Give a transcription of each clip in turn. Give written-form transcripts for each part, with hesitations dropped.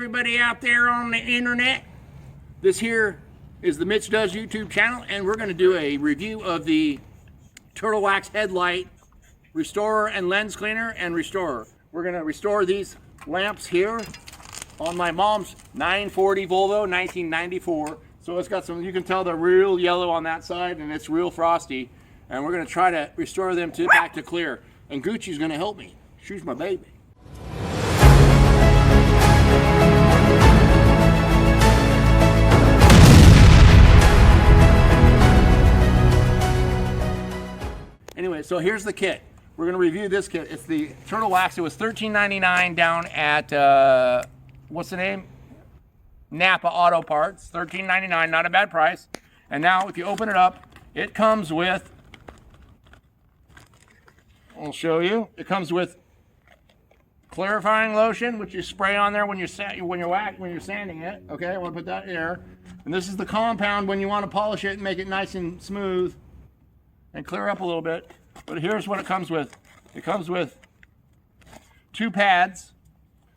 everybody out there on the internet. This here is the Mitch Does YouTube channel, and we're going to do a review of the Turtle Wax Headlight Restorer and Lens Cleaner and Restorer. We're going to restore these lamps here on my mom's 940 Volvo 1994. So it's got some, you can tell they're real yellow on that side and it's real frosty. And we're going to try to restore them back to clear. And Gucci's going to help me. She's my baby. Anyway, so here's the kit. We're going to review this kit. It's the Turtle Wax. It was $13.99 down at, what's the name? Napa Auto Parts. $13.99, not a bad price. And now if you open it up, it comes with, I'll show you. It comes with clarifying lotion, which you spray on there when you're sanding it. Okay, I want to put that here. And this is the compound when you want to polish it and make it nice and smooth and clear up a little bit. But here's what it comes with. It comes with 2 pads,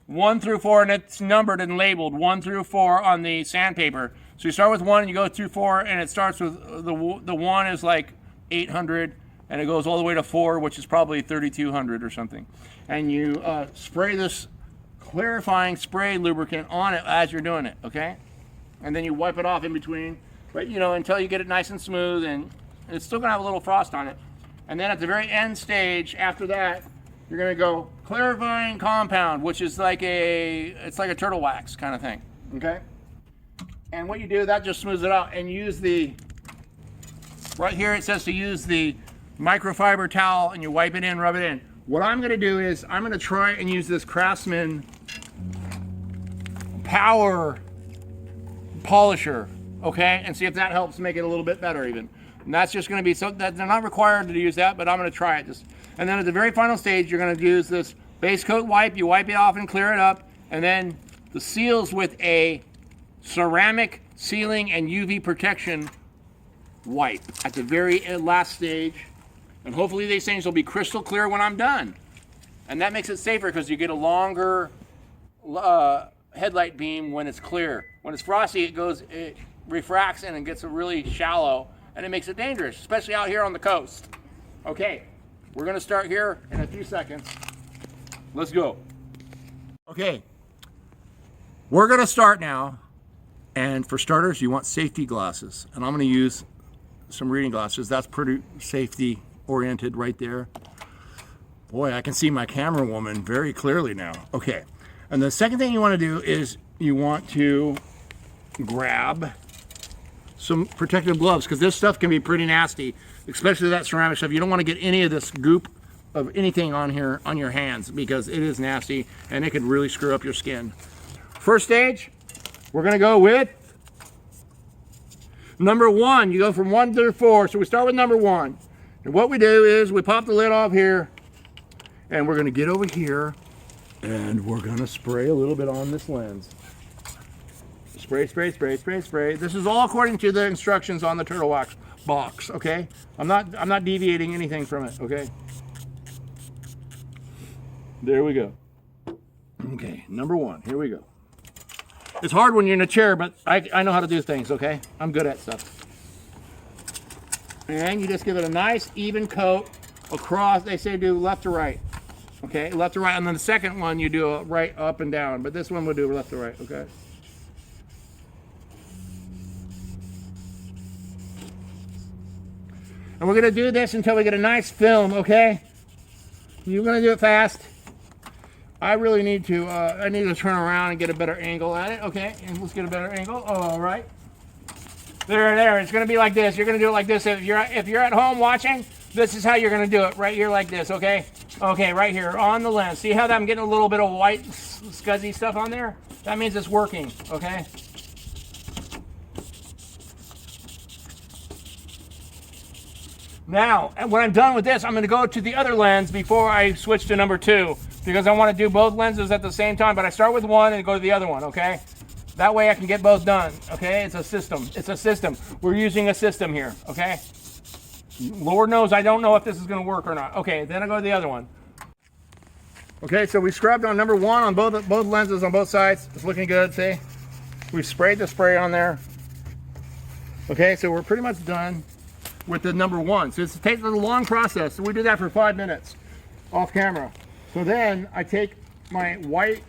1 through 4, and it's numbered and labeled 1 through 4 on the sandpaper. So you start with 1 and you go through 4, and it starts with the 1 is like 800, and it goes all the way to 4, which is probably 3,200 or something. And you spray this clarifying spray lubricant on it as you're doing it, okay? And then you wipe it off in between, but you know, until you get it nice and smooth, and it's still gonna have a little frost on it. And then at the very end stage, after that, you're gonna go clarifying compound, which is like it's like a turtle wax kind of thing, okay? And what you do, that just smooths it out, and use right here it says to use the microfiber towel, and you wipe it in, rub it in. What I'm gonna do is, I'm gonna try and use this Craftsman Power Polisher, okay? And see if that helps make it a little bit better even. And that's just going to be, so that they're not required to use that, but I'm going to try it. And then at the very final stage, you're going to use this base coat wipe. You wipe it off and clear it up. And then the seals with a ceramic sealing and UV protection wipe at the very last stage. And hopefully these things will be crystal clear when I'm done. And that makes it safer because you get a longer headlight beam when it's clear. When it's frosty, it refracts and it gets really shallow. And it makes it dangerous, especially out here on the coast. Okay, we're gonna start here in a few seconds. Let's go. Okay, we're gonna start now. And for starters, you want safety glasses. And I'm gonna use some reading glasses. That's pretty safety oriented right there. Boy, I can see my camera woman very clearly now. Okay, and the second thing you wanna do is you want to grab some protective gloves, because this stuff can be pretty nasty, especially that ceramic stuff. You don't want to get any of this goop of anything on here on your hands, because it is nasty and it could really screw up your skin. First stage, we're going to go with number 1. You go from 1 through 4, so we start with number 1. And what we do is we pop the lid off here, and we're going to get over here, and we're going to spray a little bit on this lens. Spray, spray, spray, spray, spray. This is all according to the instructions on the Turtle Wax box, okay? I'm not deviating anything from it, okay? There we go. Okay, number 1, here we go. It's hard when you're in a chair, but I know how to do things, okay? I'm good at stuff. And you just give it a nice even coat across. They say do left to right, okay? Left to right, and then the second one you do a right up and down, but this one we'll do left to right, okay? And we're going to do this until we get a nice film, okay? You're going to do it fast. I really need to, I need to turn around and get a better angle at it, okay? And let's get a better angle, all right. There, it's going to be like this. You're going to do it like this. If you're at home watching, this is how you're going to do it, right here like this, okay? Okay, right here on the lens. See how I'm getting a little bit of white scuzzy stuff on there? That means it's working, okay? Now, when I'm done with this, I'm going to go to the other lens before I switch to number 2, because I want to do both lenses at the same time, but I start with one and go to the other one, okay? That way I can get both done, okay? It's a system. It's a system. We're using a system here, okay? Lord knows I don't know if this is going to work or not. Okay, then I go to the other one. Okay, so we scrubbed on number 1 on both lenses on both sides. It's looking good, see? We've sprayed the spray on there. Okay, so we're pretty much done with the number 1. So it takes a long process. So we do that for 5 minutes off camera. So then I take my white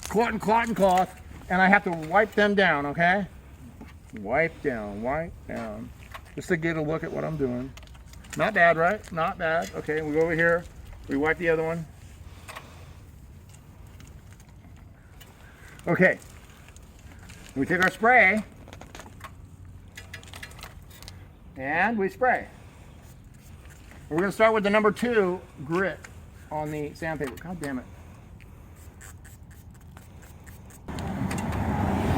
cotton cloth and I have to wipe them down, okay? Wipe down, just to get a look at what I'm doing. Not bad, right? Not bad. Okay, we go over here, we wipe the other one. Okay, we take our spray and we spray. We're going to start with the number 2 grit on the sandpaper. God damn it.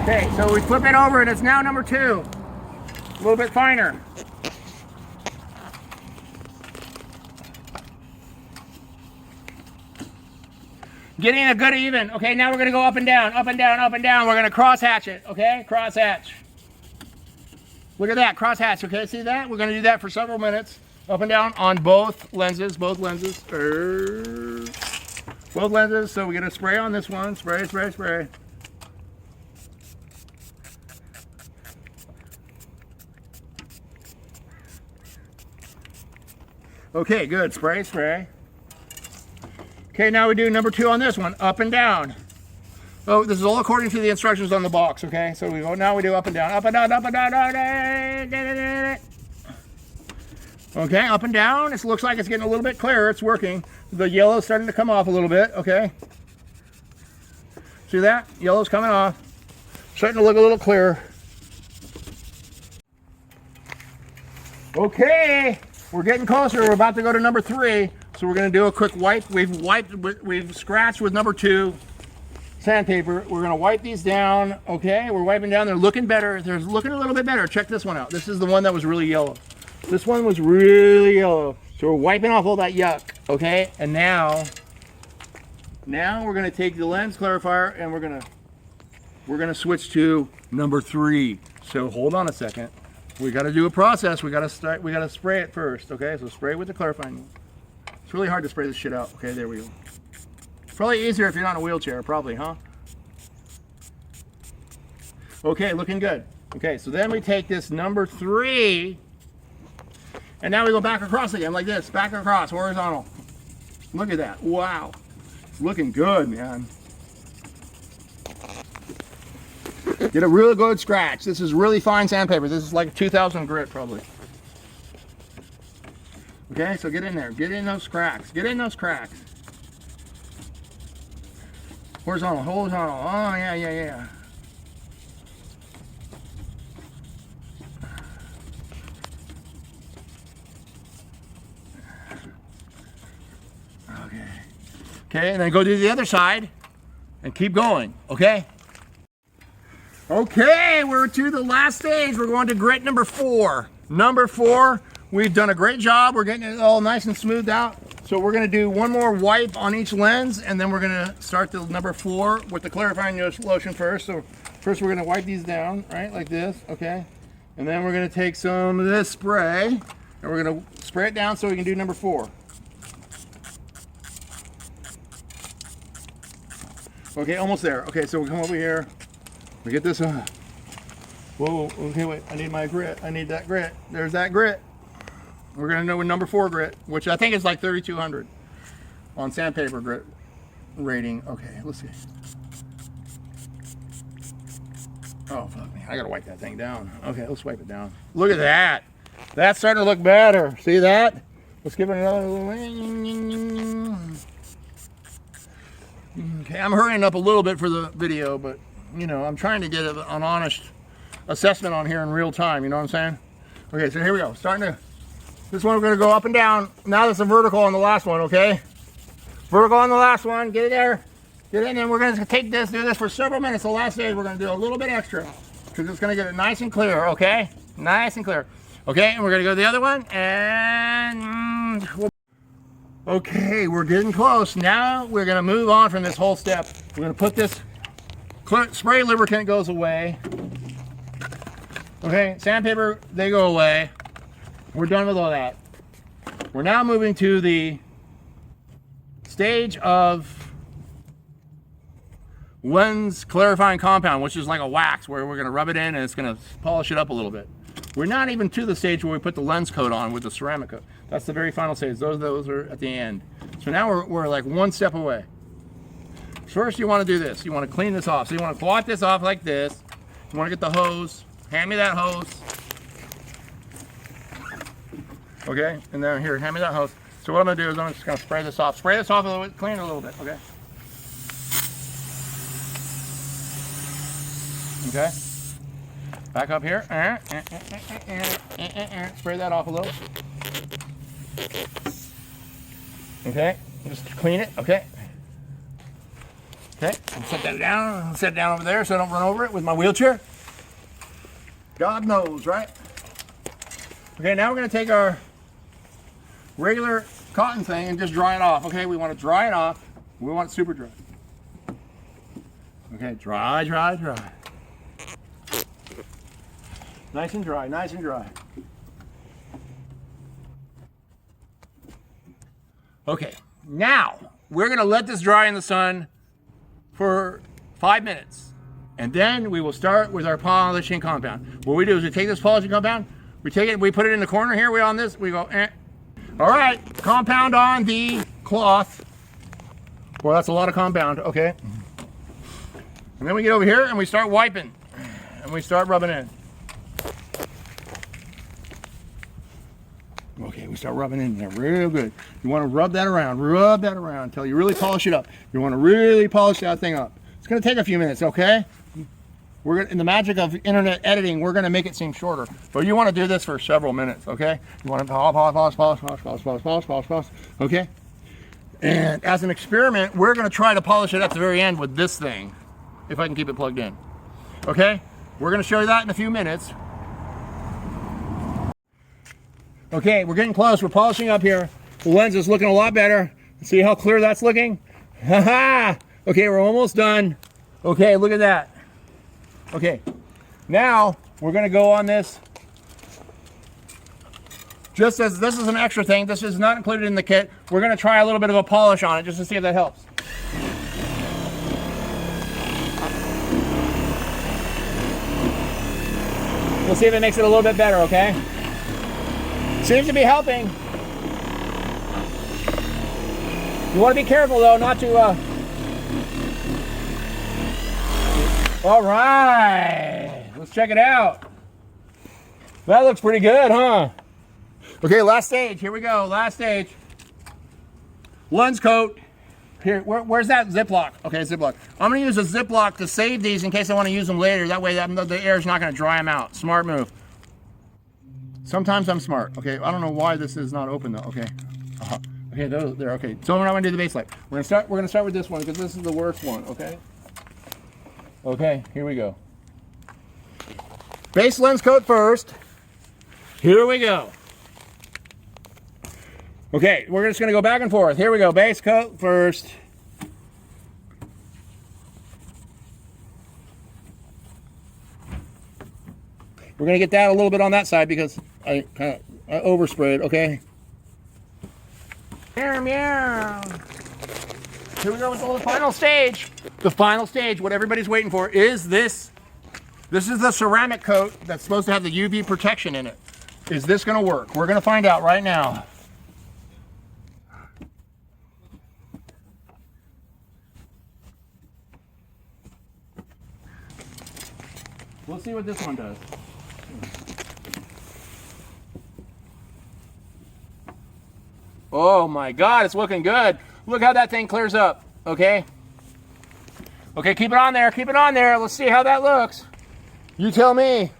Okay, so we flip it over and it's now number 2. A little bit finer. Getting a good even. Okay, now we're going to go up and down, up and down, up and down. We're going to cross hatch it, okay? Cross hatch. Look at that, cross hatch, okay? See that? We're going to do that for several minutes. Up and down on both lenses, both lenses. Both lenses, so we get a spray on this one. Spray, spray, spray. Okay, good, spray, spray. Okay, now we do number 2 on this one, up and down. Oh, this is all according to the instructions on the box, okay? So we go, now we do up and down, up and down, up and down, up and down. Okay, up and down. It looks like it's getting a little bit clearer. It's working. The yellow's starting to come off a little bit, okay? See that? Yellow's coming off. Starting to look a little clearer. Okay, we're getting closer. We're about to go to number 3. So we're going to do a quick wipe. We've scratched with number 2 sandpaper. We're going to wipe these down. Okay, we're wiping down. They're looking better. They're looking a little bit better. Check this one out. This is the one that was really yellow. This one was really yellow. So we're wiping off all that yuck. Okay, and now we're going to take the lens clarifier and we're going to switch to number 3. So hold on a second. We got to do a process. We got to spray it first. Okay, so spray with the clarifying. It's really hard to spray this shit out. Okay, there we go. Probably easier if you're not in a wheelchair, probably, huh? Okay, looking good. Okay, so then we take this number 3, and now we go back across again, like this, back across, horizontal. Look at that, wow. It's looking good, man. Get a really good scratch. This is really fine sandpaper. This is like 2,000 grit, probably. Okay, so get in there. Get in those cracks. Get in those cracks. Horizontal, horizontal. Oh, yeah, yeah, yeah. Okay. Okay, and then go to the other side and keep going, okay? Okay, we're to the last stage. We're going to grit number 4. Number 4. We've done a great job. We're getting it all nice and smoothed out. So we're going to do one more wipe on each lens, and then we're going to start the number 4 with the clarifying lotion first. So first we're going to wipe these down, right, like this, okay? And then we're going to take some of this spray, and we're going to spray it down so we can do number 4. Okay, almost there. Okay, so we come over here. We get this on. Whoa, okay, wait, I need my grit. I need that grit. There's that grit. We're going to know with number 4 grit, which I think is like 3,200 on sandpaper grit rating. Okay, let's see. Oh, fuck me. I got to wipe that thing down. Okay, let's wipe it down. Look at that. That's starting to look better. See that? Let's give it another little... Okay, I'm hurrying up a little bit for the video, but, you know, I'm trying to get an honest assessment on here in real time. You know what I'm saying? Okay, so here we go. Starting to... This one we're going to go up and down. Now there's a vertical on the last one, okay? Vertical on the last one. Get it there. Get in, and we're going to take this, do this for several minutes. The last stage, we're going to do a little bit extra because it's going to get it nice and clear, okay? Nice and clear. Okay, and we're going to go to the other one, and... Okay, we're getting close. Now we're going to move on from this whole step. We're going to put this... Spray lubricant goes away. Okay, sandpaper, they go away. We're done with all that. We're now moving to the stage of lens clarifying compound, which is like a wax where we're going to rub it in and it's going to polish it up a little bit. We're not even to the stage where we put the lens coat on with the ceramic coat. That's the very final stage. Those are at the end. So now we're like one step away. First, you want to do this. You want to clean this off. So you want to clot this off like this. You want to get the hose. Hand me that hose. Okay, and then here, hand me that hose. So what I'm going to do is I'm just going to spray this off. Spray this off a little bit, clean it a little bit, okay? Okay. Back up here. Spray that off a little. Okay, just clean it, okay? Okay, and set that down. Set it down over there so I don't run over it with my wheelchair. God knows, right? Okay, now we're going to take our regular cotton thing and just dry it off. Okay, we want to dry it off. We want it super dry. Okay, dry, dry, dry. Nice and dry, nice and dry. Okay, now we're going to let this dry in the sun for 5 minutes. And then we will start with our polishing compound. What we do is we take this polishing compound, we take it, we put it in the corner here, we on this, we go, All right, compound on the cloth. Well, that's a lot of compound, okay. And then we get over here and we start wiping. And we start rubbing in. Okay, we start rubbing in there real good. You want to rub that around until you really polish it up. You want to really polish that thing up. It's going to take a few minutes, okay? We're gonna, in the magic of internet editing, we're going to make it seem shorter. But you want to do this for several minutes, okay? You want to polish, okay? And as an experiment, we're going to try to polish it at the very end with this thing, if I can keep it plugged in. Okay? We're going to show you that in a few minutes. Okay, we're getting close. We're polishing up here. The lens is looking a lot better. See how clear that's looking? Haha! Okay, we're almost done. Okay, look at that. Okay, now we're going to go on this. Just as this is an extra thing, this is not included in the kit, we're going to try a little bit of a polish on it just to see if that helps. We'll see if it makes it a little bit better, okay? Seems to be helping. You want to be careful though, not to All right, let's check it out. That looks pretty good, huh? Okay, last stage, here we go, last stage. Lens coat. Here, where's that Ziploc? Okay, Ziploc. I'm gonna use a Ziploc to save these in case I wanna use them later. That way the air is not gonna dry them out. Smart move. Sometimes I'm smart. Okay, I don't know why this is not open though. Okay, okay, there. Okay, so we're not gonna do the base light. We're gonna start with this one because this is the worst one. Okay. Okay, here we go. Base lens coat first. Here we go. Okay, we're just gonna go back and forth. Here we go. Base coat first. We're gonna get that a little bit on that side because I kind of oversprayed, okay? Meow, meow. Here we go with the final stage. The final stage, what everybody's waiting for, is this. This is the ceramic coat that's supposed to have the UV protection in it. Is this gonna work? We're gonna find out right now. We'll see what this one does. Oh my God, it's looking good. Look how that thing clears up, okay? Okay, keep it on there, keep it on there. Let's see how that looks. You tell me.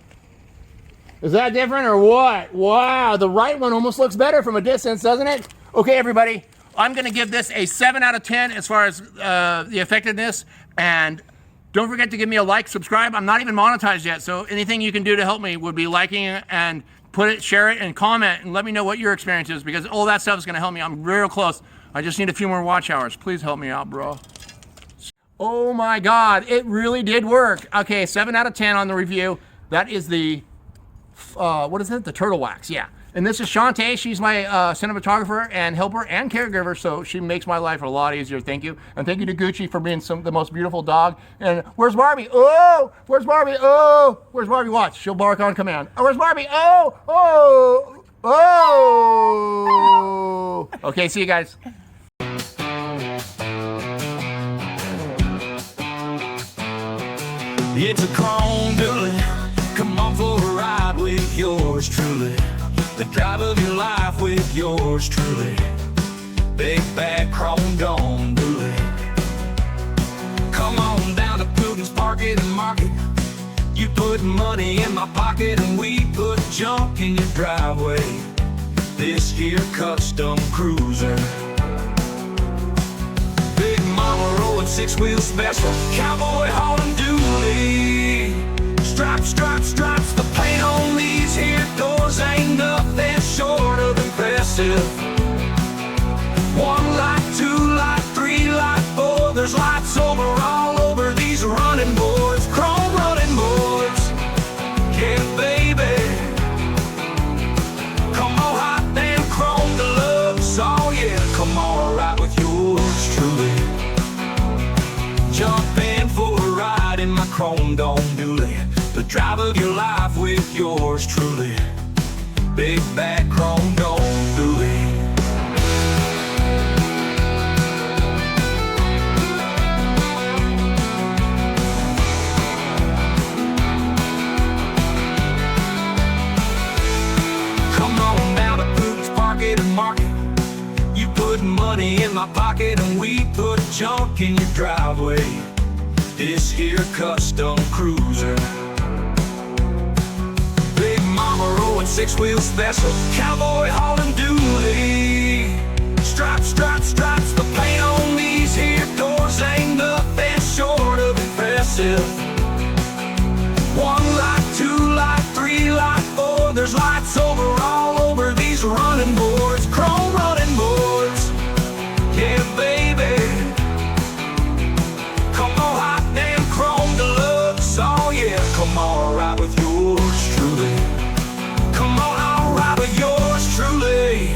Is that different or what? Wow, the right one almost looks better from a distance, doesn't it? Okay, everybody, I'm gonna give this a 7 out of 10 as far as the effectiveness, and don't forget to give me a like, subscribe. I'm not even monetized yet, so anything you can do to help me would be liking it and put it, share it, and comment, and let me know what your experience is, because all that stuff is gonna help me. I'm real close. I just need a few more watch hours. Please help me out, bro. Oh my God, it really did work. Okay, 7 out of 10 on the review. That is the, what is it? The turtle wax, yeah. And this is Shantae. She's my cinematographer and helper and caregiver, so she makes my life a lot easier. Thank you. And thank you to Gucci for being the most beautiful dog. And where's Barbie? Oh, where's Barbie? Oh, where's Barbie? Watch, she'll bark on command. Oh, where's Barbie? Oh, oh, oh. Okay, see you guys. It's a chrome dually. Come on for a ride with yours truly. The drive of your life with yours truly. Big bad chrome dome dually. Come on down to Putin's Market and Market. You put money in my pocket and we put junk in your driveway. This here custom cruiser. Big mama rolling 6-wheel special. Cowboy hauling dually. Stripes, stripes, stripes. The paint on these here doors ain't nothing short of impressive. 1 light, 2 light, 3 light, 4. There's lights all over these running boards. Chrome running boards. Yeah, baby. Come on, hot damn chrome deluxe. Oh yeah, come on, ride with yours truly. Jump in for a ride in my chrome dome dually. The drive of your life with yours truly. Big bad chrome dome dually. Come on down to Putin's Market and Market. You put money in my pocket and we put junk in your driveway. This here custom cruiser. Big mama rolling 6-wheel special. Cowboy hauling dually. Stripes, stripes, stripes. The paint on these here doors ain't nothing short of impressive. 1 light, 2 light, 3 light, 4. There's lights all over these running boards. Chrome running boards. Yeah, baby. Come on, hot damn chrome deluxe. Oh yeah, come on, ride with yours truly. Come on, I'll ride with yours truly.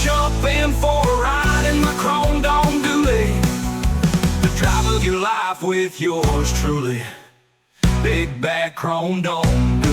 Jump in for a ride in my chrome dome dually. The drive of your life with yours truly. Big bad chrome dome.